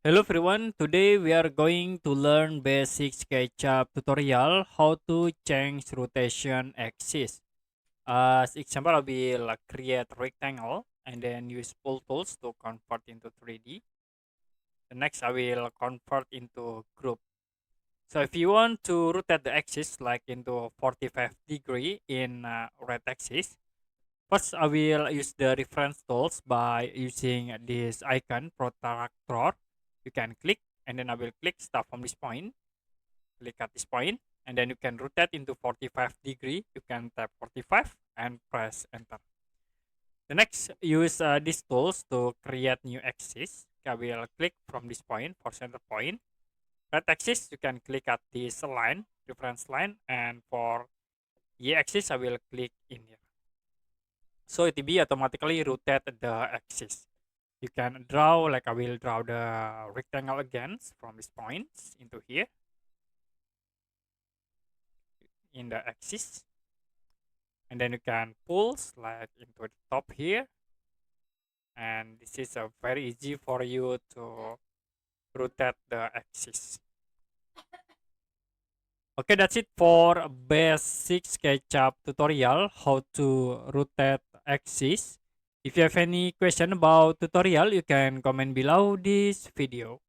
Hello everyone, today we are going to learn basic SketchUp tutorial how to change rotation axis. As example, I will create rectangle and then use pull tools to convert into 3D. The next I will convert into group. So if you want to rotate the axis like into 45-degree in right axis, first I will use the reference tools by using this icon protractor. You can click and then I will click start from this point, click at this point, and then you can rotate into 45-degree. You can tap 45 and press enter. The next, use these tools to create new axis. I will click from this point for center point. Right axis, you can click at this line, reference line, and for Y axis, I will click in here. So it will be automatically rotate the axis. You can draw, like I will draw the rectangle again from this point into here in the axis. And then you can pull slide into the top here. And this is very easy for you to rotate the axis. Okay, that's it for basic SketchUp tutorial how to rotate axis. If you have any question about tutorial, you can comment below this video.